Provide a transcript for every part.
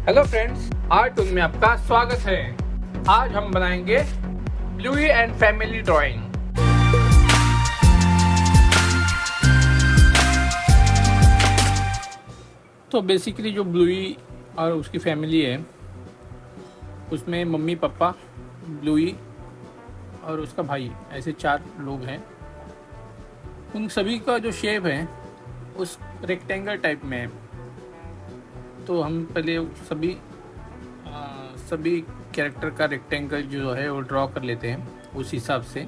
Hello friends, art में आपका स्वागत है। आज हम बनाएंगे ब्लूई एंड फैमिली ड्राइंग। तो बेसिकली जो ब्लूई और उसकी फैमिली है, उसमें मम्मी पापा, ब्लूई और उसका भाई, ऐसे 4 लोग हैं। उन सभी का जो शेप है उस रेक्टेंगल टाइप में है। तो हम पहले सभी कैरेक्टर का रेक्टेंगल जो है वो ड्रॉ कर लेते हैं उस हिसाब से।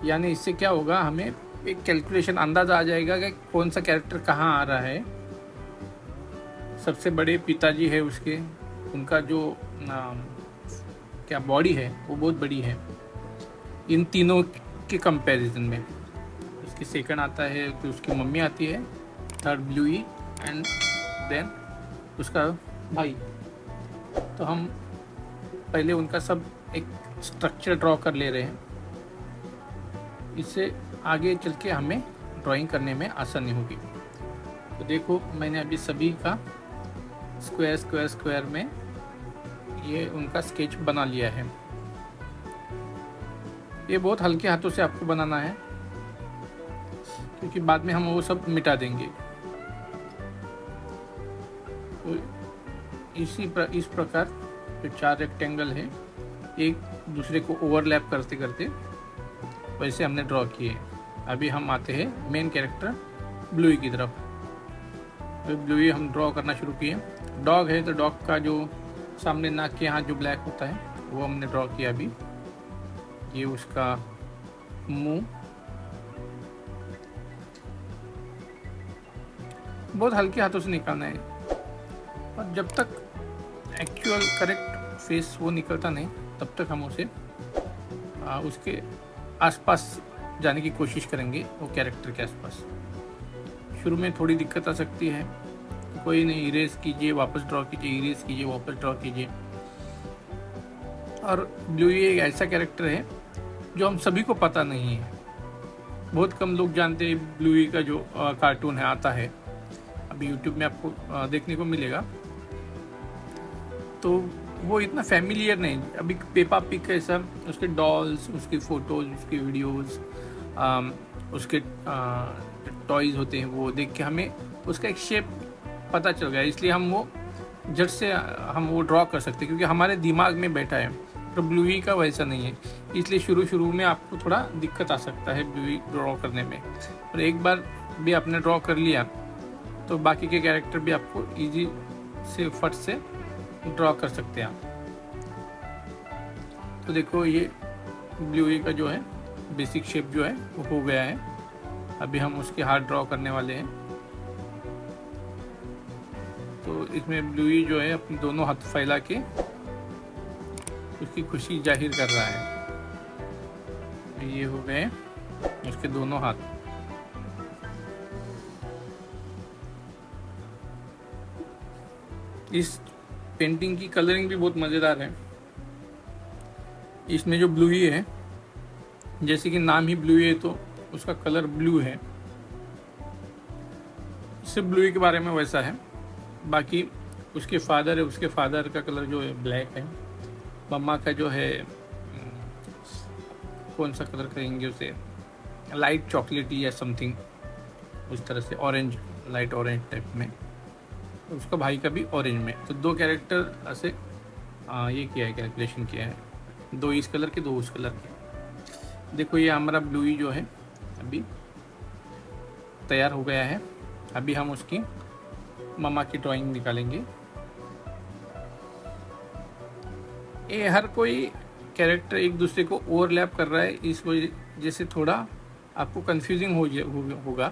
यानी इससे क्या होगा, हमें एक कैलकुलेशन अंदाज़ा आ जाएगा कि कौन सा कैरेक्टर कहाँ आ रहा है। सबसे बड़े पिताजी है उसके, उनका जो क्या बॉडी है वो बहुत बड़ी है इन तीनों के कंपैरिजन में। उसकी सेकंड आता है तो उसकी मम्मी आती है, थर्ड ब्लूई एंड देन उसका भाई। तो हम पहले उनका सब एक स्ट्रक्चर ड्रॉ कर ले रहे हैं, इससे आगे चल के हमें ड्राइंग करने में आसानी होगी। तो देखो, मैंने अभी सभी का स्क्वायर में ये उनका स्केच बना लिया है। ये बहुत हल्के हाथों से आपको बनाना है, क्योंकि बाद में हम वो सब मिटा देंगे। तो इस प्रकार जो 4 रेक्टेंगल है, एक दूसरे को ओवरलैप करते करते वैसे हमने ड्रॉ किए। अभी हम आते हैं मेन कैरेक्टर ब्लूई की तरफ। तो ब्लूई हम ड्रॉ करना शुरू किए। डॉग है तो डॉग का जो सामने नाक के यहाँ जो ब्लैक होता है वो हमने ड्रॉ किया। अभी ये उसका मुंह, बहुत हल्के हाथों से निकालना है, और जब तक एक्चुअल करेक्ट फेस वो निकलता नहीं तब तक हम उसे उसके आसपास जाने की कोशिश करेंगे, वो कैरेक्टर के आसपास। शुरू में थोड़ी दिक्कत आ सकती है, कोई नहीं, इरेज कीजिए, वापस ड्रॉ कीजिए, इरेज कीजिए, वापस ड्रॉ कीजिए। और ब्लूई एक ऐसा कैरेक्टर है जो हम सभी को पता नहीं है। बहुत कम लोग जानते हैं ब्लूई का जो कार्टून है, आता है अभी यूट्यूब में आपको देखने को मिलेगा। तो वो इतना फैमिलियर नहीं। अभी पेपा पिग कैसा, उसके डॉल्स, उसकी फ़ोटोज़, उसकी वीडियोस, उसके टॉयज़ होते हैं, वो देख के हमें उसका एक शेप पता चल गया। इसलिए हम वो झट से हम वो ड्रॉ कर सकते हैं, क्योंकि हमारे दिमाग में बैठा है। तो ब्लूई का वैसा नहीं है, इसलिए शुरू में आपको थोड़ा दिक्कत आ सकता है ब्लूई ड्रॉ करने में। और एक बार भी आपने ड्रॉ कर लिया तो बाकी के कैरेक्टर भी आपको ईजी से फट से ड्रॉ कर सकते हैं आप। तो देखो, ये ब्लूई का जो है बेसिक शेप जो है वो हो गया है। अभी हम उसके हाथ ड्रॉ करने वाले हैं। तो इसमें ब्लूई जो है अपने दोनों हाथ फैला के उसकी खुशी जाहिर कर रहा है। ये हो गए उसके दोनों हाथ। इस पेंटिंग की कलरिंग भी बहुत मज़ेदार है। इसमें जो ब्लूई है, जैसे कि नाम ही ब्लूई है तो उसका कलर ब्लू है। सिर्फ ब्लूई के बारे में वैसा है। बाकी उसके फादर है, उसके फादर का कलर जो है ब्लैक है। मम्मा का जो है कौन सा कलर करेंगे उसे, लाइट चॉकलेटी या समथिंग उस तरह से, ऑरेंज, लाइट ऑरेंज टाइप में। उसका भाई का भी ऑरेंज में। तो 2 कैरेक्टर ऐसे ये किया है, कैलकुलेशन किया है, 2 इस कलर के, 2 उस कलर के। देखो, ये हमारा ब्लूई जो है अभी तैयार हो गया है। अभी हम उसकी मम्मा की ड्राइंग निकालेंगे। ये हर कोई कैरेक्टर एक दूसरे को ओवरलैप कर रहा है, इस वजह से थोड़ा आपको कंफ्यूजिंग होगा,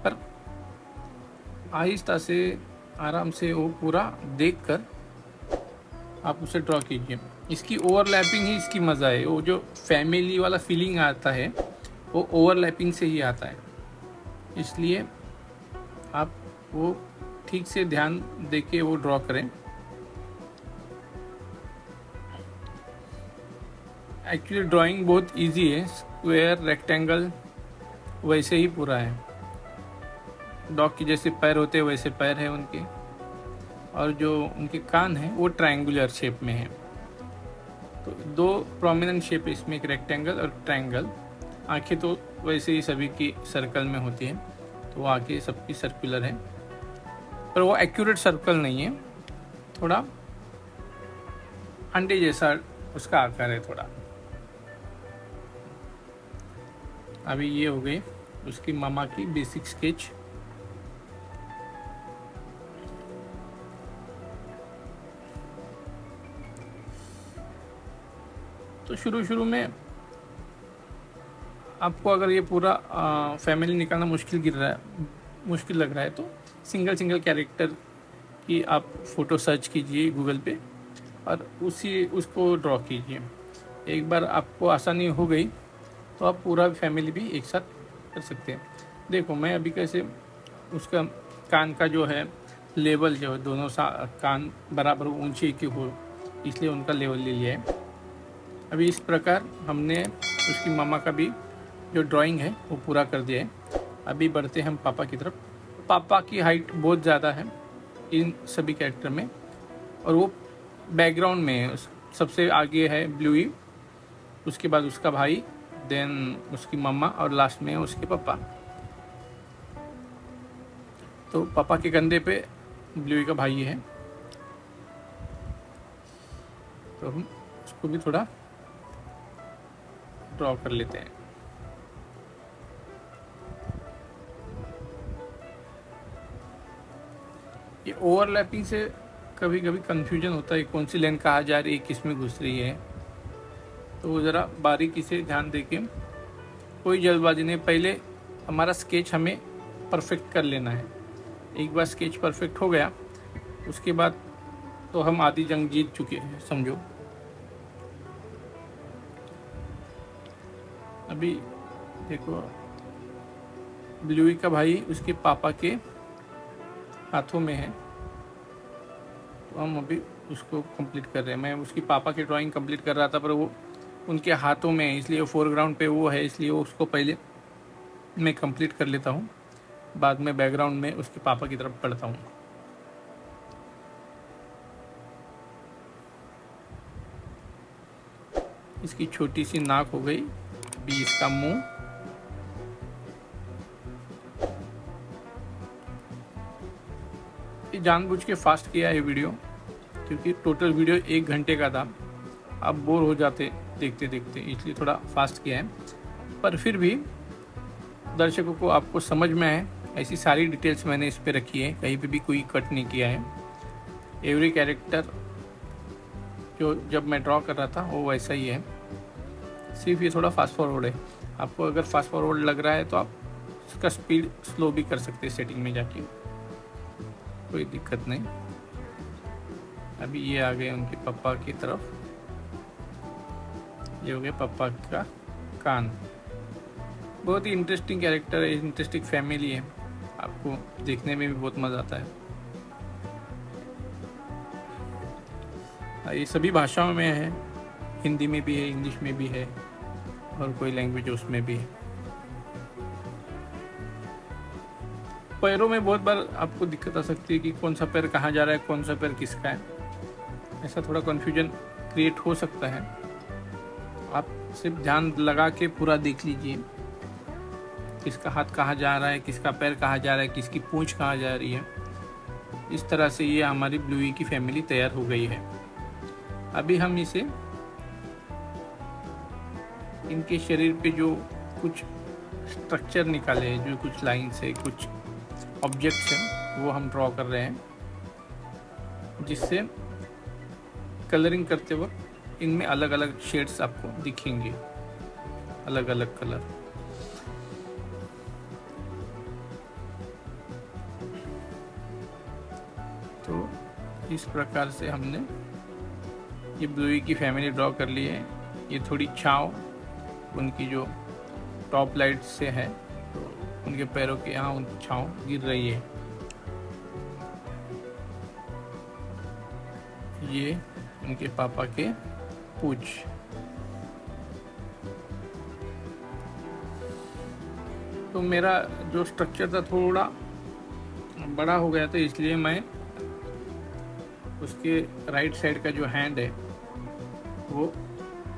पर आहिस्ता से, आराम से वो पूरा देखकर आप उसे ड्रॉ कीजिए। इसकी ओवरलैपिंग ही इसकी मज़ा है। वो जो फैमिली वाला फीलिंग आता है वो ओवरलैपिंग से ही आता है। इसलिए आप वो ठीक से ध्यान दे के वो ड्रॉ करें। एक्चुअली ड्राइंग बहुत इजी है। स्क्वायर, रेक्टेंगल वैसे ही पूरा है। डॉग की जैसे पैर होते हैं वैसे पैर है उनके। और जो उनके कान हैं वो ट्रायंगुलर शेप में है। तो दो प्रोमिनेंट शेप इसमें, एक रेक्टेंगल और ट्रायंगल। आंखें तो वैसे ही सभी की सर्कल में होती है, तो वो आंखें सबकी सर्कुलर है, पर वो एक्यूरेट सर्कल नहीं है, थोड़ा अंडे जैसा उसका आकार है थोड़ा। अभी ये हो गई उसकी मामा की बेसिक स्केच। तो शुरू में आपको अगर ये पूरा फैमिली निकालना मुश्किल लग रहा है तो सिंगल कैरेक्टर की आप फ़ोटो सर्च कीजिए गूगल पे और उसको ड्रॉ कीजिए। एक बार आपको आसानी हो गई तो आप पूरा फैमिली भी एक साथ कर सकते हैं। देखो मैं अभी कैसे उसका कान का जो है लेवल, जो दोनों कान बराबर ऊंचे की हो, इसलिए उनका लेवल ले लिया है। अभी इस प्रकार हमने उसकी मामा का भी जो ड्राइंग है वो पूरा कर दिया है। अभी बढ़ते हैं हम पापा की तरफ। पापा की हाइट बहुत ज़्यादा है इन सभी कैरेक्टर में, और वो बैकग्राउंड में है। सबसे आगे है ब्लूई, उसके बाद उसका भाई, देन उसकी मम्मा, और लास्ट में उसके पापा। तो पापा के कंधे पे ब्लूई का भाई है, तो हम उसको भी थोड़ा ड्रॉ कर लेते हैं। ये ओवरलैपिंग से कभी कभी कंफ्यूजन होता है, कौन सी लाइन कहा जा रही है, किस में घुस रही है, तो ज़रा बारीकी से ध्यान देके, कोई जल्दबाजी नहीं, पहले हमारा स्केच हमें परफेक्ट कर लेना है। एक बार स्केच परफेक्ट हो गया उसके बाद तो हम आधी जंग जीत चुके हैं समझो। अभी देखो ब्लूई का भाई उसके पापा के हाथों में है, तो हम अभी उसको कंप्लीट कर रहे हैं। मैं उसकी पापा की ड्राइंग कंप्लीट कर रहा था, पर वो उनके हाथों में है, इसलिए वो फोरग्राउंड पे वो है, इसलिए उसको पहले मैं कंप्लीट कर लेता हूँ, बाद में बैकग्राउंड में उसके पापा की तरफ पढ़ता हूँ। इसकी छोटी सी नाक हो गई, भी इसका मुंह, ये जानबूझ के फास्ट किया है वीडियो, क्योंकि टोटल वीडियो 1 घंटे का था, आप बोर हो जाते देखते देखते, इसलिए थोड़ा फास्ट किया है। पर फिर भी दर्शकों को आपको समझ में आए ऐसी सारी डिटेल्स मैंने इस पे रखी है, कहीं पे भी कोई कट नहीं किया है। एवरी कैरेक्टर जो जब मैं ड्रॉ कर रहा था वो वैसा ही है, सिर्फ ये थोड़ा फास्ट फॉरवर्ड है। आपको अगर फास्ट फॉरवर्ड लग रहा है तो आप इसका स्पीड स्लो भी कर सकते हैं सेटिंग में जाके, कोई दिक्कत नहीं। अभी ये आ गए उनके पापा की तरफ, ये हो गया पापा का कान। बहुत ही इंटरेस्टिंग कैरेक्टर है, इंटरेस्टिंग फैमिली है, आपको देखने में भी बहुत मज़ा आता है। ये सभी भाषाओं में है, हिंदी में भी है, इंग्लिश में भी है, और कोई लैंग्वेज उसमें भी है। पैरों में बहुत बार आपको दिक्कत आ सकती है कि कौन सा पैर कहाँ जा रहा है, कौन सा पैर किसका है, ऐसा थोड़ा कन्फ्यूजन क्रिएट हो सकता है। आप सिर्फ ध्यान लगा के पूरा देख लीजिए, किसका हाथ कहाँ जा रहा है, किसका पैर कहाँ जा रहा है, किसकी पूंछ कहाँ जा रही है। इस तरह से ये हमारी ब्लूई की फैमिली तैयार हो गई है। अभी हम इसे इनके शरीर पे जो कुछ स्ट्रक्चर निकाले हैं, जो कुछ लाइन्स है, कुछ ऑब्जेक्ट्स हैं, वो हम ड्रॉ कर रहे हैं, जिससे कलरिंग करते वक्त इनमें अलग अलग शेड्स आपको दिखेंगे, अलग अलग कलर। तो इस प्रकार से हमने ये ब्लूई की फैमिली ड्रॉ कर ली है। ये थोड़ी छाँव उनकी जो टॉप लाइट से है, तो उनके पैरों के यहाँ उन छाँव गिर रही है। ये उनके पापा के पूंछ। तो मेरा जो स्ट्रक्चर था थोड़ा बड़ा हो गया था, इसलिए मैं उसके राइट साइड का जो हैंड है वो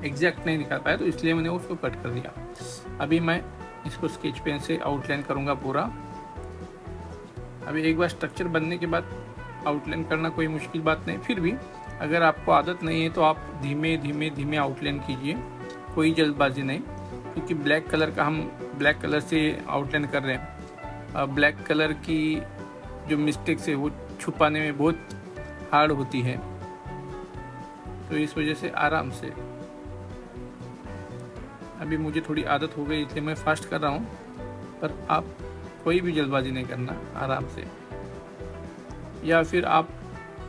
एग्जैक्ट नहीं निकाल पाया, तो इसलिए मैंने उसको कट कर दिया। अभी मैं इसको स्केच पेन से आउटलाइन करूँगा पूरा। अभी एक बार स्ट्रक्चर बनने के बाद आउटलाइन करना कोई मुश्किल बात नहीं, फिर भी अगर आपको आदत नहीं है तो आप धीमे धीमे धीमे आउटलाइन कीजिए, कोई जल्दबाजी नहीं, क्योंकि ब्लैक कलर से आउटलाइन कर रहे हैं। ब्लैक कलर की जो मिस्टेक्स है वो छुपाने में बहुत हार्ड होती है, तो इस वजह से आराम से। अभी मुझे थोड़ी आदत हो गई इसलिए मैं फास्ट कर रहा हूँ, पर आप कोई भी जल्दबाजी नहीं करना, आराम से। या फिर आप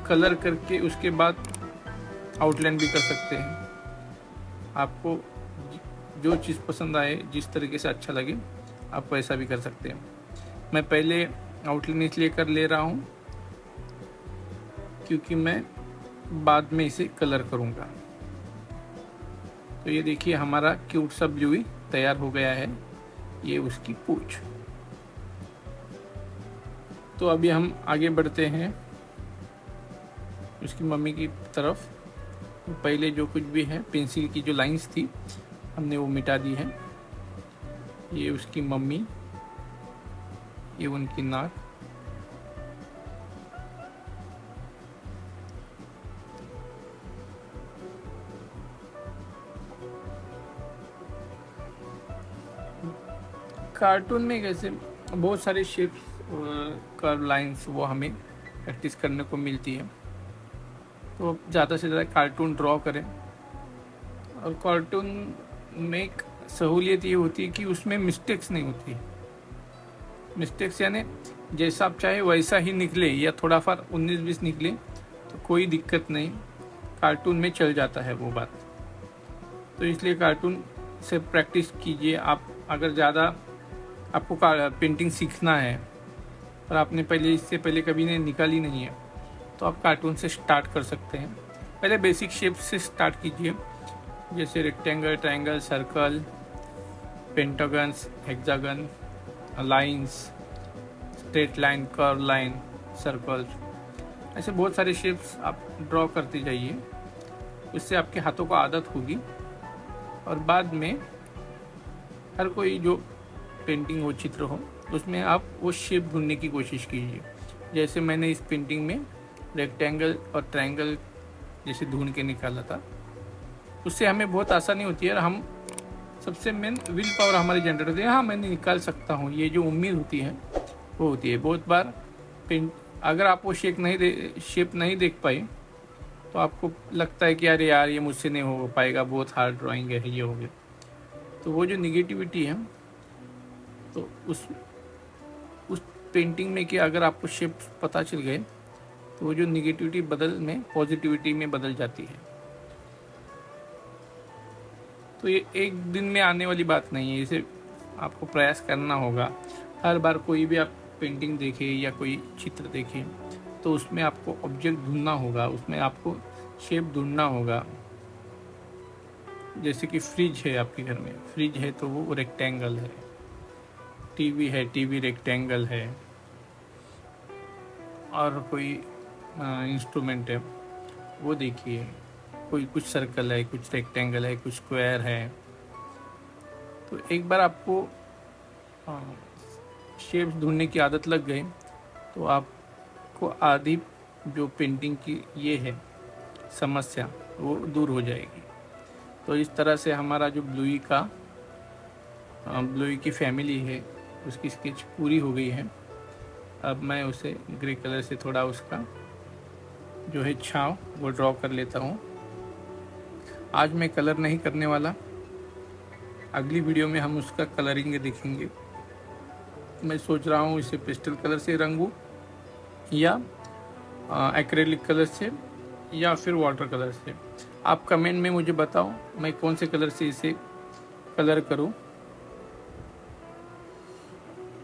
कलर करके उसके बाद आउटलाइन भी कर सकते हैं। आपको जो चीज़ पसंद आए, जिस तरीके से अच्छा लगे, आप वैसा भी कर सकते हैं। मैं पहले आउटलाइन इसलिए कर ले रहा हूँ क्योंकि मैं बाद में इसे कलर करूँगा। तो ये देखिए हमारा क्यूट सा ब्लूई तैयार हो गया है, ये उसकी पूंछ। तो अभी हम आगे बढ़ते हैं उसकी मम्मी की तरफ। पहले जो कुछ भी है, पेंसिल की जो लाइंस थी हमने वो मिटा दी है। ये उसकी मम्मी, ये उनकी नाक, कार्टून में कैसे बहुत सारे शेप्स, कर्व लाइंस वो हमें प्रैक्टिस करने को मिलती है, तो ज़्यादा से ज़्यादा कार्टून ड्रॉ करें। और कार्टून में एक सहूलियत ये होती है कि उसमें मिस्टेक्स नहीं होती। मिस्टेक्स यानी जैसा आप चाहे वैसा ही निकले, या थोड़ा फार 19-20 निकले तो कोई दिक्कत नहीं, कार्टून में चल जाता है वो बात। तो इसलिए कार्टून से प्रैक्टिस कीजिए। आप अगर ज़्यादा आपको पेंटिंग सीखना है और आपने इससे पहले कभी ने निकाली नहीं है, तो आप कार्टून से स्टार्ट कर सकते हैं। पहले बेसिक शेप से स्टार्ट कीजिए, जैसे rectangle, triangle, circle, pentagons, hexagon, lines, straight line, curve line, circles, ऐसे बहुत सारे शेप्स आप ड्रॉ करते जाइए। उससे आपके हाथों को आदत होगी और बाद में हर कोई जो पेंटिंग हो, चित्र हो, उसमें आप वो शेप ढूंढने की कोशिश कीजिए। जैसे मैंने इस पेंटिंग में रेक्टेंगल और ट्रायंगल जैसे ढूंढ के निकाला था, उससे हमें बहुत आसानी होती है और हम सबसे मेन विल पावर हमारी जनरेट होती है। हाँ, मैंने निकाल सकता हूँ, ये जो उम्मीद होती है वो होती है। बहुत बार अगर आप वो शेप नहीं देख पाए तो आपको लगता है कि अरे यार ये मुझसे नहीं हो पाएगा, बहुत हार्ड ड्राइंग है, ये हो गया। तो वो जो निगेटिविटी है, तो उस पेंटिंग में कि अगर आपको शेप पता चल गए तो वो जो निगेटिविटी पॉजिटिविटी में बदल जाती है। तो ये एक दिन में आने वाली बात नहीं है, इसे आपको प्रयास करना होगा। हर बार कोई भी आप पेंटिंग देखें या कोई चित्र देखें तो उसमें आपको ऑब्जेक्ट ढूंढना होगा, उसमें आपको शेप ढूंढना होगा। जैसे कि फ्रिज है, आपके घर में फ्रिज है तो वो रेक्टेंगल है, टीवी है, टीवी रेक्टेंगल है, और कोई इंस्ट्रूमेंट है वो देखिए, कोई कुछ सर्कल है, कुछ रेक्टेंगल है, कुछ स्क्वायर है। तो एक बार आपको शेप्स ढूंढने की आदत लग गई तो आपको आधी जो पेंटिंग की ये है समस्या वो दूर हो जाएगी। तो इस तरह से हमारा जो ब्लूई की फैमिली है उसकी स्केच पूरी हो गई है। अब मैं उसे ग्रे कलर से थोड़ा उसका जो है छांव वो ड्रॉ कर लेता हूँ। आज मैं कलर नहीं करने वाला, अगली वीडियो में हम उसका कलरिंग देखेंगे। मैं सोच रहा हूँ इसे पेस्टल कलर से रंगूँ या एक्रेलिक कलर से या फिर वाटर कलर से। आप कमेंट में मुझे बताओ मैं कौन से कलर से इसे कलर करूँ।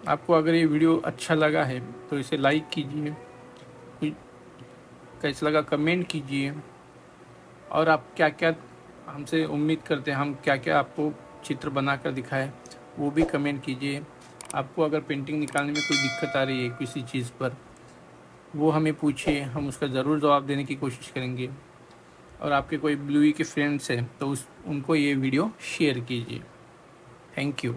आपको अगर ये वीडियो अच्छा लगा है तो इसे लाइक कीजिए, कैसा लगा कमेंट कीजिए, और आप क्या क्या हमसे उम्मीद करते हैं, हम क्या क्या आपको चित्र बनाकर दिखाएं वो भी कमेंट कीजिए। आपको अगर पेंटिंग निकालने में कोई दिक्कत आ रही है किसी चीज़ पर वो हमें पूछिए, हम उसका ज़रूर जवाब देने की कोशिश करेंगे। और आपके कोई ब्लूई के फ्रेंड्स हैं तो उनको ये वीडियो शेयर कीजिए। Thank you.